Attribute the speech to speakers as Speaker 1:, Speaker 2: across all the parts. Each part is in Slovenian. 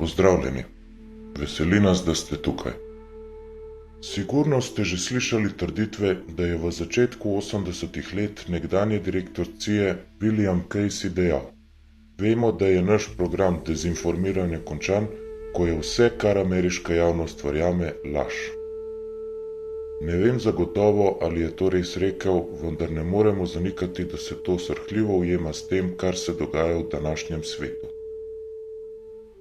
Speaker 1: Pozdravljeni. Veseli nas, da ste tukaj. Sigurno ste že slišali trditve, da je v začetku 80-ih let nekdanji direktor CIA William Casey dejal: "Vemo, da je naš program dezinformiranja končan, ko je vse, kar ameriška javnost verjame, laž." Ne vem zagotovo, ali je to res rekel, vendar ne moremo zanikati, da se to srhljivo ujema s tem, kar se dogaja v današnjem svetu.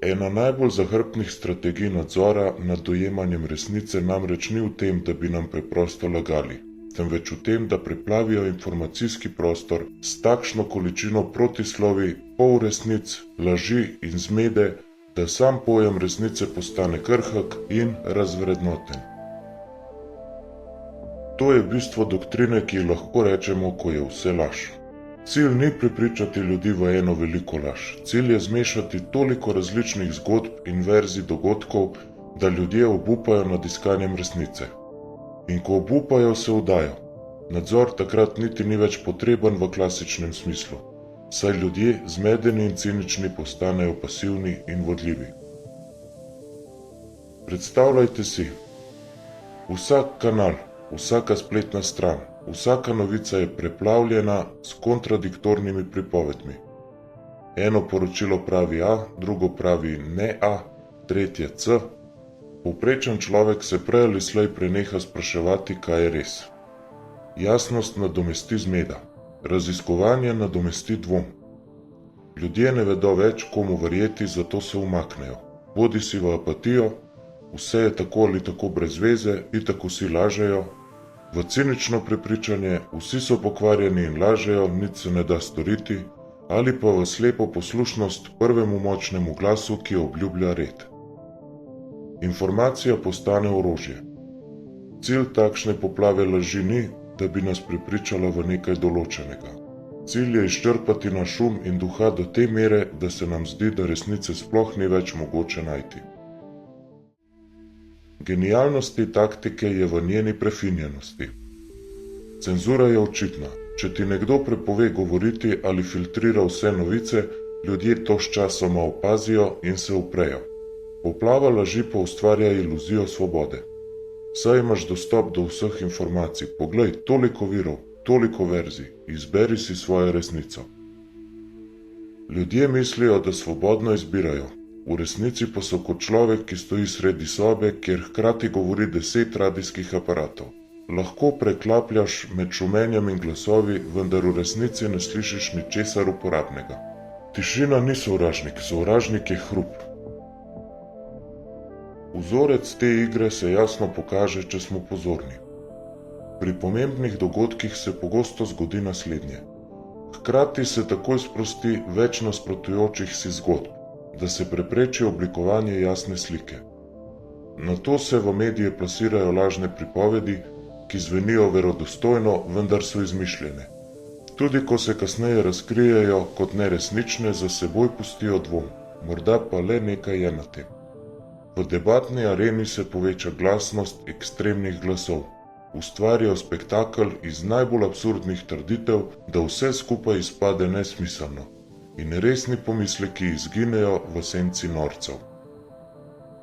Speaker 1: Ena najbolj zahrbtnih strategij nadzora nad dojemanjem resnice namreč ni v tem, da bi nam preprosto lagali, temveč v tem, da preplavijo informacijski prostor s takšno količino protislovi, polresnic, laži in zmede, da sam pojem resnice postane krhek in razvrednoten. To je bistvo doktrine, ki lahko rečemo, ko je vse laž. Cilj ni prepričati ljudi v eno veliko laž. Cilj je zmešati toliko različnih zgodb in verzij dogodkov, da ljudje obupajo nad iskanjem resnice. In ko obupajo, se vdajo. Nadzor takrat niti ni več potreben v klasičnem smislu, saj ljudje, zmedeni in cinični, postanejo pasivni in vodljivi. Predstavljajte si, vsak kanal, vsaka spletna stran, vsaka novica je preplavljena s kontradiktornimi pripovedmi. Eno poročilo pravi A, drugo pravi ne A, tretje C. Povprečen človek se prej ali slej preneha spraševati, kaj je res. Jasnost nadomesti zmeda, raziskovanje nadomesti dvom. Ljudje ne vedo več, komu verjeti, zato se umaknejo. Bodisi v apatijo, vse je tako ali tako brez veze, itak vsi lažejo, v cinično prepričanje, vsi so pokvarjeni in lažejo, nič se ne da storiti, ali pa v slepo poslušnost prvemu močnemu glasu, ki obljublja red. Informacija postane orožje. Cilj takšne poplave laži ni, da bi nas prepričala v nekaj določenega. Cilj je izčrpati naš um in duha do te mere, da se nam zdi, da resnice sploh ni več mogoče najti. Genialnost te taktike je v njeni prefinjenosti. Cenzura je očitna. Če ti nekdo prepove govoriti ali filtrira vse novice, ljudje to sčasoma opazijo in se uprejo. Poplava laži pa ustvarja iluzijo svobode. Saj imaš dostop do vseh informacij, poglej, toliko virov, toliko verzij, izberi si svojo resnico. Ljudje mislijo, da svobodno izbirajo. V resnici pa so kot človek, ki stoji sredi sobe, kjer hkrati govori 10 radijskih aparatov. Lahko preklapljaš med šumenjem in glasovi, vendar v resnici ne slišiš ničesar uporabnega. Tišina ni sovražnik, sovražnik je hrup. Vzorec te igre se jasno pokaže, če smo pozorni. Pri pomembnih dogodkih se pogosto zgodi naslednje. Hkrati se takoj sprosti več nasprotujočih si zgodb, da se prepreči oblikovanje jasne slike. Nato se v medije plasirajo lažne pripovedi, ki zvenijo verodostojno, vendar so izmišljene. Tudi ko se kasneje razkrijejo kot neresnične, za seboj pustijo dvom, morda pa le nekaj je na tem. V debatni areni se poveča glasnost ekstremnih glasov, ustvarjajo spektakel iz najbolj absurdnih trditev, da vse skupaj izpade nesmiselno. In resni pomisleki izginejo v senci norcev.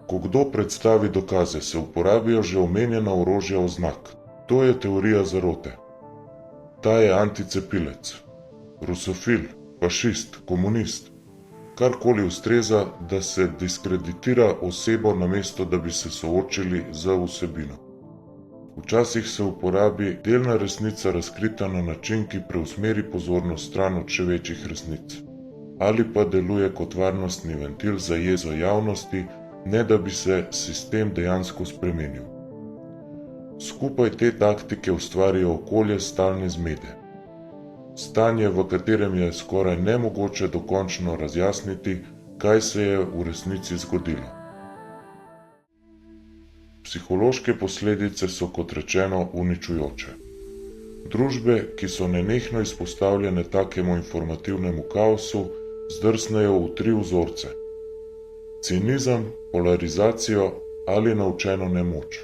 Speaker 1: Ko kdo predstavi dokaze, se uporabijo že omenjena orožja oznak. To je teorija zarote. Ta je anticepilec, rusofil, fašist, komunist. Karkoli ustreza, da se diskreditira osebo, namesto da bi se soočili z vsebino. Včasih se uporabi delna resnica razkrita na način, ki preusmeri pozornost stran od še večjih resnic. Ali pa deluje kot varnostni ventil za jezo javnosti, ne da bi se sistem dejansko spremenil. Skupaj te taktike ustvarijo okolje stalne zmede. Stanje, v katerem je skoraj nemogoče dokončno razjasniti, kaj se je v resnici zgodilo. Psihološke posledice so, kot rečeno, uničujoče. Družbe, ki so nenehno izpostavljene takemu informativnemu kaosu, zdrsnejo v 3 vzorce: cinizem, polarizacijo ali naučeno nemoč.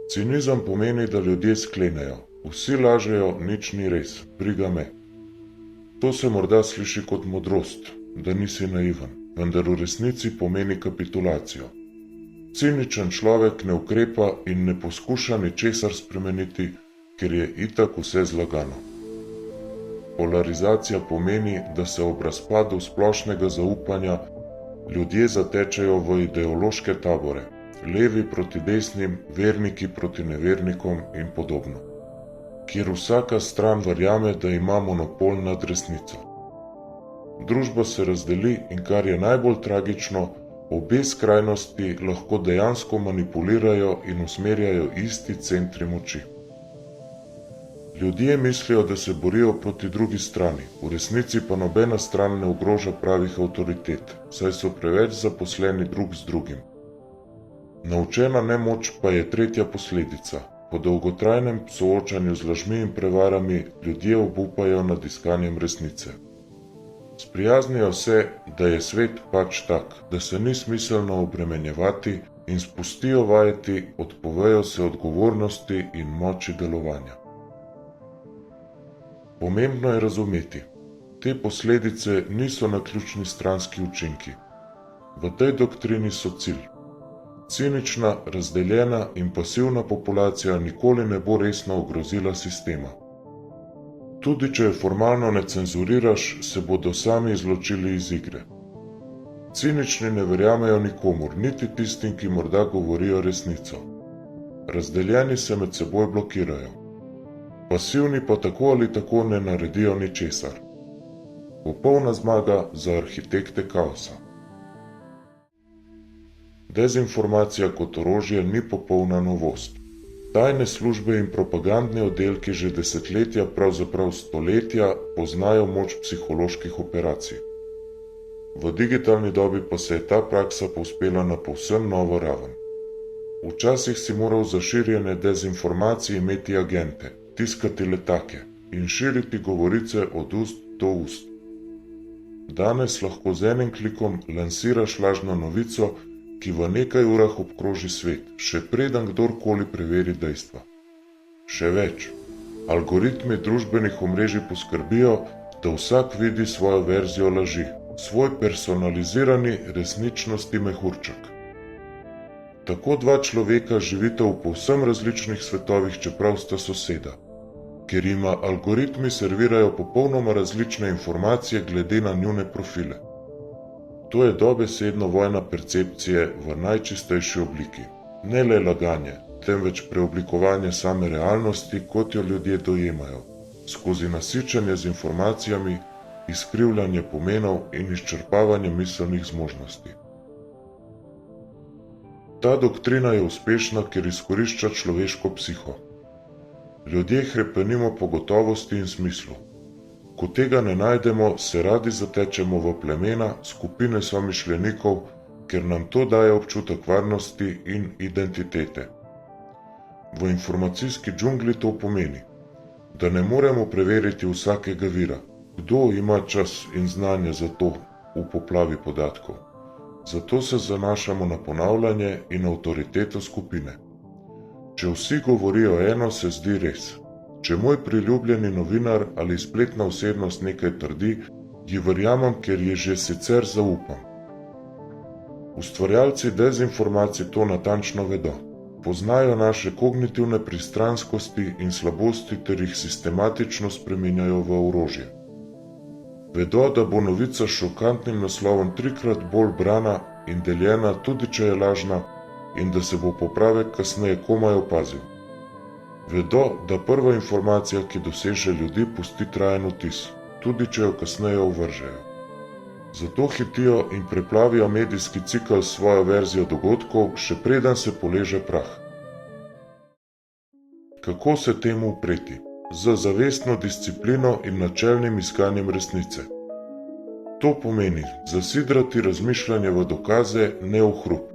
Speaker 1: Cinizem pomeni, da ljudje sklenejo: vsi lažejo, nič ni res, briga me. To se morda sliši kot modrost, da nisi naiven, vendar v resnici pomeni kapitulacijo. Ciničen človek ne ukrepa in ne poskuša ničesar spremeniti, ker je itak vse zlagano. Polarizacija pomeni, da se ob razpadu splošnega zaupanja ljudje zatečejo v ideološke tabore, levi proti desnim, verniki proti nevernikom in podobno, kjer vsaka stran verjame, da ima monopol nad resnico. Družba se razdeli in kar je najbolj tragično, obe skrajnosti lahko dejansko manipulirajo in usmerjajo isti centri moči. Ljudje mislijo, da se borijo proti drugi strani, v resnici pa nobena stran ne ogroža pravih avtoritet, saj so preveč zaposleni drug z drugim. Naučena nemoč pa je tretja posledica. Po dolgotrajnem soočanju z lažmi in prevarami ljudje obupajo nad iskanjem resnice. Sprijaznijo se, da je svet pač tak, da se ni smiselno obremenjevati in spustijo vajeti, odpovejo se odgovornosti in moči delovanja. Pomembno je razumeti, te posledice niso naključni stranski učinki. V tej doktrini so cilj. Cinična, razdeljena in pasivna populacija nikoli ne bo resno ogrozila sistema. Tudi če je formalno ne cenzuriraš, se bodo sami izločili iz igre. Cinični ne verjamejo nikomur, niti tistim, ki morda govorijo resnico. Razdeljeni se med seboj blokirajo. Pasivni pa tako ali tako ne naredijo ničesar. Popolna zmaga za arhitekte kaosa. Dezinformacija kot orožje ni popolna novost. Tajne službe in propagandni oddelki že desetletja, pravzaprav stoletja, poznajo moč psiholoških operacij. V digitalni dobi pa se je ta praksa povzpela na povsem novo raven. Včasih si moral za širjenje dezinformacij imeti agente, tiskati letake in širiti govorice od ust do ust. Danes lahko z enim klikom lansiraš lažno novico, ki v nekaj urah obkroži svet, še preden kdorkoli preveri dejstva. Še več, algoritmi družbenih omrežij poskrbijo, da vsak vidi svojo verzijo laži, svoj personalizirani resničnosti mehurček. Tako dva človeka živita v povsem različnih svetovih, čeprav sta soseda, ker jima algoritmi servirajo popolnoma različne informacije glede na njune profile. To je dobesedno vojna percepcije v najčistejši obliki. Ne le laganje, temveč preoblikovanje same realnosti, kot jo ljudje dojemajo, skozi nasičenje z informacijami, izkrivljanje pomenov in izčrpavanje miselnih zmožnosti. Ta doktrina je uspešna, ker izkorišča človeško psiho. Ljudje hrepenimo po gotovosti in smislu. Ko tega ne najdemo, se radi zatečemo v plemena, skupine somišljenikov, ker nam to daje občutek varnosti in identitete. V informacijski džungli to pomeni, da ne moremo preveriti vsakega vira, kdo ima čas in znanje za to v poplavi podatkov. Zato se zanašamo na ponavljanje in avtoriteto skupine. Če vsi govorijo eno, se zdi res. Če moj priljubljeni novinar ali spletna osebnost nekaj trdi, ji verjamem, ker ji že sicer zaupam. Ustvarjalci dezinformacij to natančno vedo. Poznajo naše kognitivne pristranskosti in slabosti ter jih sistematično spreminjajo v orožje. Vedo, da bo novica s šokantnim naslovom trikrat bolj brana in deljena, tudi če je lažna, in da se bo popravek kasneje komaj opazil. Vedo, da prva informacija, ki doseže ljudi, pusti trajen vtis, tudi če jo kasneje ovržejo. Zato hitijo in preplavijo medijski cikel s svojo verzijo dogodkov, še preden se poleže prah. Kako se temu upreti? Z zavestno disciplino in načelnim iskanjem resnice. To pomeni zasidrati razmišljanje v dokaze, ne v hrup.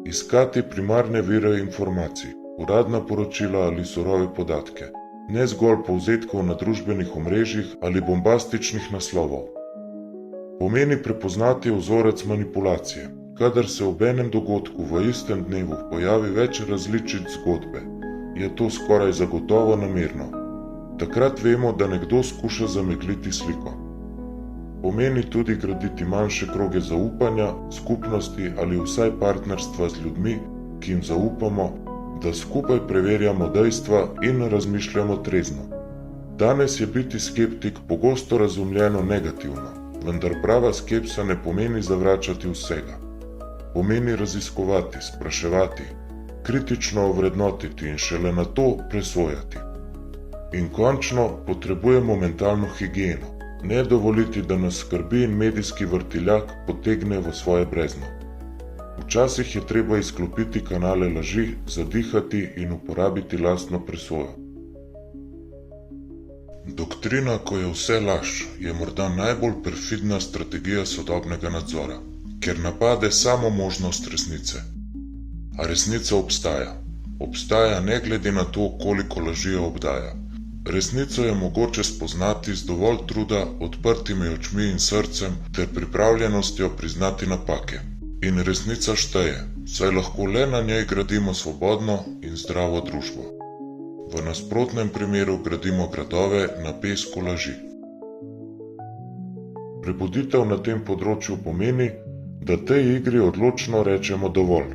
Speaker 1: Iskati primarne vire informacij, uradna poročila ali surove podatke, ne zgolj povzetkov na družbenih omrežjih ali bombastičnih naslovov. Pomeni prepoznati vzorec manipulacije. Kadar se ob enem dogodku v istem dnevu pojavi več različic zgodbe, je to skoraj zagotovo namerno. Takrat vemo, da nekdo skuša zamegliti sliko. Pomeni tudi graditi manjše kroge zaupanja, skupnosti ali vsaj partnerstva z ljudmi, ki jim zaupamo, da skupaj preverjamo dejstva in razmišljamo trezno. Danes je biti skeptik pogosto razumljeno negativno, vendar prava skepsa ne pomeni zavračati vsega. Pomeni raziskovati, spraševati, kritično ovrednotiti in šele na to presojati. In končno potrebujemo mentalno higieno, ne dovoliti, da nas skrbi in medijski vrtiljak potegne v svoje brezno. Včasih je treba izklopiti kanale laži, zadihati in uporabiti lastno presojo. Doktrina, ko je vse laž, je morda najbolj perfidna strategija sodobnega nadzora, ker napade samo možnost resnice. A resnica obstaja. Obstaja ne glede na to, koliko laži jo obdaja. Resnico je mogoče spoznati z dovolj truda, odprtimi očmi in srcem ter pripravljenostjo priznati napake. In resnica šteje, saj lahko le na njej gradimo svobodno in zdravo družbo. V nasprotnem primeru gradimo gradove na pesku laži. Prebuditev na tem področju pomeni, da tej igri odločno rečemo dovolj.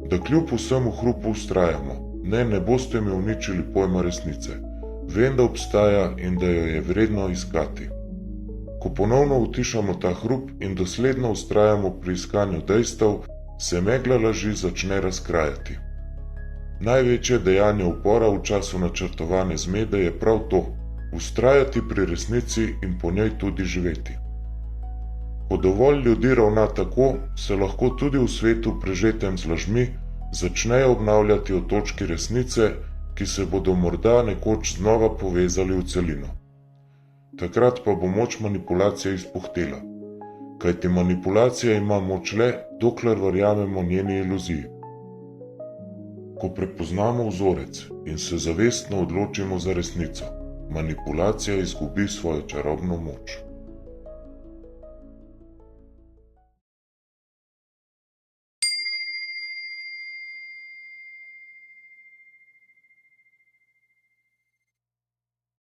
Speaker 1: Da kljub vsemu hrupu vztrajamo, ne boste mi uničili pojma resnice. Vem, da obstaja in da jo je vredno iskati. Ko ponovno utišamo ta hrup in dosledno vztrajamo pri iskanju dejstev, se megla laži začne razkrajati. Največje dejanje upora v času načrtovane zmede je prav to, vztrajati pri resnici in po njej tudi živeti. Ko dovolj ljudi ravna tako, se lahko tudi v svetu prežetem z lažmi začnejo obnavljati otočki resnice, ki se bodo morda nekoč znova povezali v celino. Takrat pa bo moč manipulacije izpuhtela, kajti manipulacija ima moč le, dokler verjamemo njeni iluziji. Ko prepoznamo vzorec in se zavestno odločimo za resnico, manipulacija izgubi svojo čarobno moč.